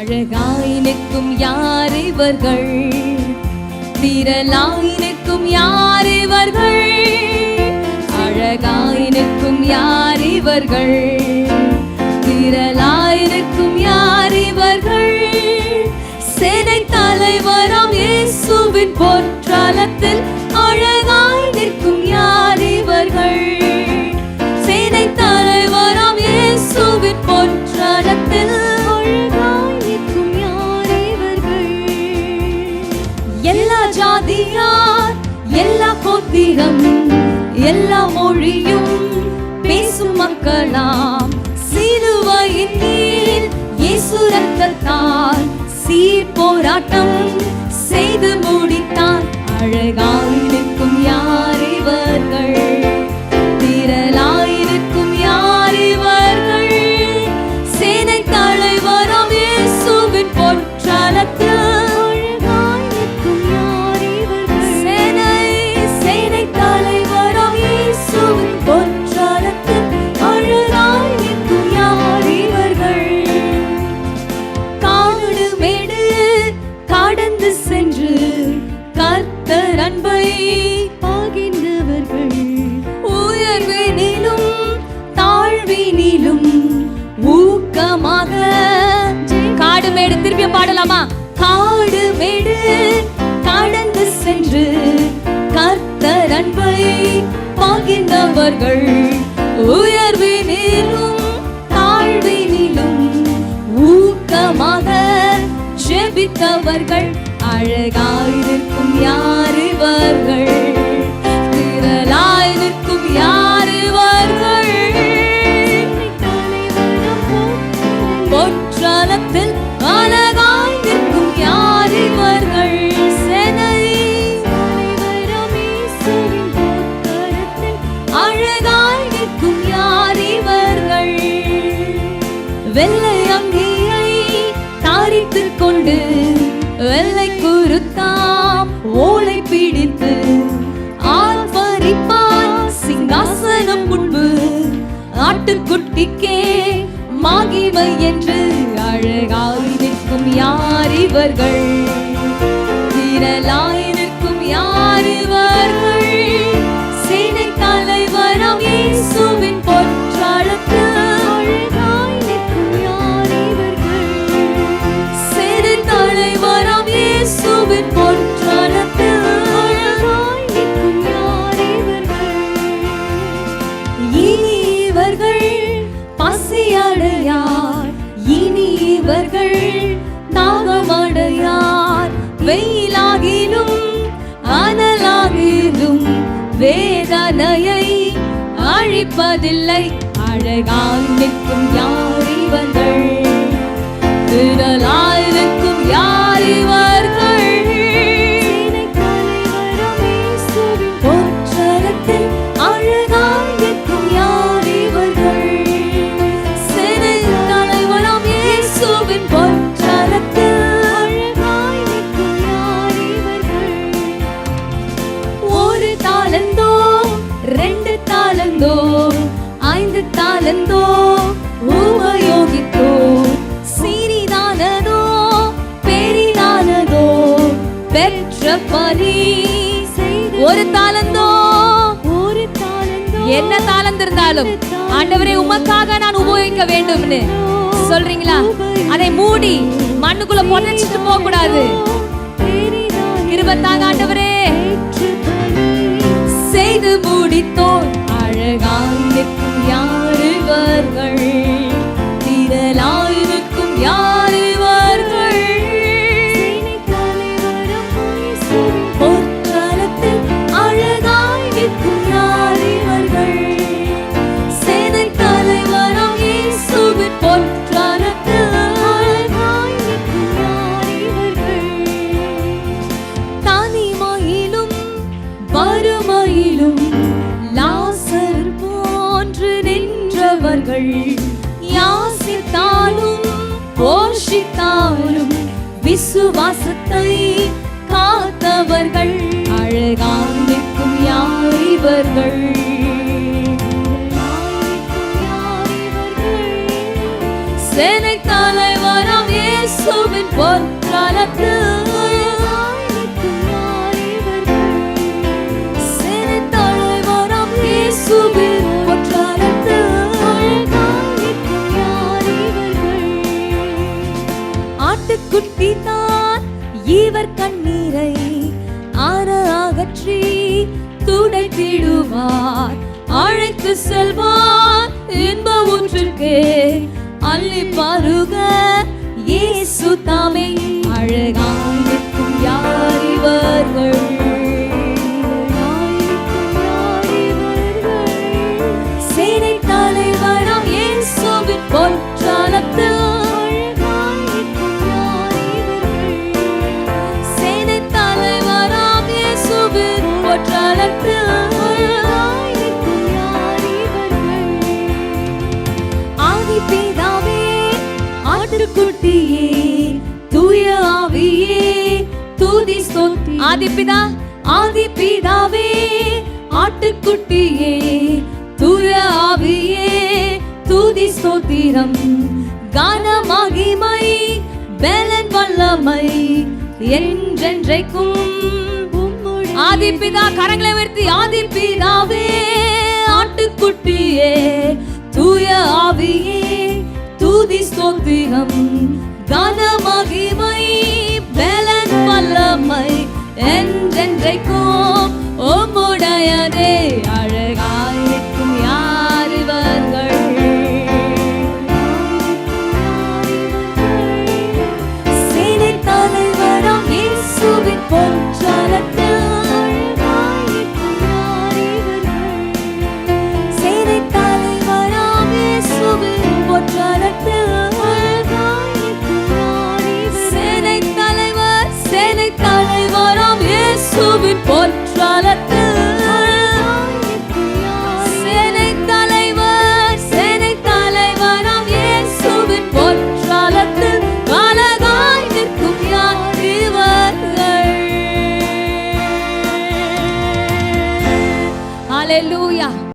அழகாய் நிற்கும் யார் இவர்கள், திரளாய் நிற்கும் யார் இவர்கள், அழகாய் நிற்கும் யார் இவர்கள், திரளாய் நிற்கும் யார் இவர்கள், சேனை தலைவராம் இயேசுவின் பொற்றாலத்தில் அழகாய் நிற்கும் யார் இவர்கள், சேனை தலைவராம் இயேசுவின் பொற்றாலத்தில் அழகாய் நிற்கும் யார் இவர்கள். எல்லா ஜாதியார், எல்லா கோத்திரம், எல்லா மொழியும் பேசும் மக்களாம் சிலுவையின் மேல் இயேசு ரத்தத்தால் சீர் போராட்டம் செய்து முடித்தார். அழகாய் நிற்கும் யார் இவர்கள், திரளாய் நிற்கும் யார் இவர்கள், சேனை தலைவராம் இயேசுவின் பொற்றாலத்தில் அழகாய் நிற்கும் யார் இவர்கள், சேனை தலைவராம் இயேசுவின் பொற்றாலத்தில் அழகாய் நிற்கும் யார் இவர்கள். காடு மேடு கடந்து சென்று கர்த்தர் அன்பை பகிர்ந்தவர்கள், உயர்வினிலும் தாழ்வினிலும் ஊக்கமாக. காடு மேடு திருப்பி பாடலாமா? காடு மேடு கடந்து சென்று கர்த்தர் அன்பை பகிர்ந்தவர்கள், உயர்வினிலும் தாழ்வினிலும் ஊக்கமாக ஜெபித்தவர்கள், அழகாய் நிற்கும் யார் இவர்கள், திரளாய் நிற்கும் யார் இவர்கள், பொற்றாலத்தில் அழகாய் நிற்கும் யார் இவர்கள், சேனை தலைவராம் இயேசுவின் பொற்றாலத்தில் அழகாய் நிற்கும் யார் இவர்கள். வெள்ளை அங்கியை தாரித்துக் கொண்டு வெள்ளை குருத்தாம் ஓலை பிடித்து ஆர்ப்பரிப்பான் சிங்காசனம் முன்பு ஆட்டுக்குட்டிக்கே மகிமை என்று அழகாய் நிற்கும் யார் இவர்கள், திரளாய் நிற்கும் யார் இவர்கள், சேனை தலைவராம் இயேசுவின் பொற்றாலத்தில் அழகாய் நிற்கும் யார் இவர்கள், சேனை தலைவராம் இயேசுவின் பொற்றாலத்தில் அழகாய் நிற்கும் யார் இவர்கள். இனி இவர்கள் பசியடையார், இனி இவர்கள் தாகமடையார், வெயிலாகிலும் அனலாகிலும் வேதனையை அழிப்பதில்லை. அழகாய் நிற்கும் யார் இவர்கள், திரளாய் நிற்கும் யார் இவர்கள், பொற்றாலத்தில் அழகாய் நிற்கும் யார் இவர்கள், சேனை தலைவராம் இயேசுவின் பொற்றாலத்தில் அழகாய் நிற்கும் யார் இவர்கள். ஒரு தாலந்தோ, ரெண்டு தாலந்தோ, 5 தாலந்தோ உபயோகித்தோ, சிறிதானதோ பெரிதானதோ பெற்ற பலி ஒரு தாலந்தோ. என்ன தாளந்து இருந்தாலும் ஆண்டவரே உமக்காக நான் உபயோகிக்க வேண்டும்னு சொல்றீங்களா? அதை மூடி மண்ணுக்குள்ள புதைச்சிட்டு போக கூடாது. கிருபைத்தாங்க ஆண்டவரே. செய்து முடித்தோர், அழகாய் நிற்கும் யார் இவர்கள், திரளாய் நிற்கும் யார் இவர்கள், பொற்றாலத்தில் அழகாய் நிற்கும் யார் இவர்கள், சேனை தலைவராம் இயேசுவின் பொற்றாலத்தில் அழகாய் நிற்கும் யார் இவர்கள். தனிமையிலும் வறுமையிலும் லாசர் போன்று நின்றவர்கள், யாசித்தாலும் போஷித்தாலும் விசுவாசத்தை காத்தவர்கள், அழகாய் நிற்கும் யார் இவர்கள், சேனை தலைவராம் இயேசு ஆட்டுக்குட்டி தான் இவர் கண்ணீரை ஆற அகற்றி துடைத்திடுவார். அழைத்து செல்வார் இன்ப ஊற்றுக்கு அள்ளி பருக இயேசு தாமே. அழகாயிருக்கும் யார் இவர்கள், சேனை தலைவராம் இயேசுவின் பொற்றாலத்தில். சேனை தலைவராம் இயேசுவின் பொற்றாலத்தில். ஆதிபிதாவே ஆட்டுக்குட்டியே தூய ஆவியே துதி ஸ்தோத்திரம். ஆதிபிதா ஆதிபிதாவே ஆட்டுக்குட்டியே தூய ஆவியே துதி ஸ்தோத்திரம். கான மகிமை பலன் வல்லமை என்றென்றைக்கும். ஆதிபிதா கரங்களை உயர்த்தி ஆதிபிதாவே ஆட்டுக்குட்டியே தூய ஆவியே துதி ஸ்தோத்திரம். கான மகிமை பலன் வல்லமை என்றென்றைக்கும் உம்முடையதே. அழகாயிருக்கும் யார் இவர்கள், சேனை தலைவராம் இயேசுவின் பொற்றாலத்தில். சேனை தலைவராம் இயேசுவின் பொற்றாலத்தில். சேனை தலைவர் சேனை தலைவராம் இயேசுவின் பொற்றாலத்தில். சேனை தலைவர் சேனை தலைவராம் இயேசுவின் பொற்றாலத்தில். அழகாய் நிற்கும் யார் இவர்கள். ஹல்லேலூயா.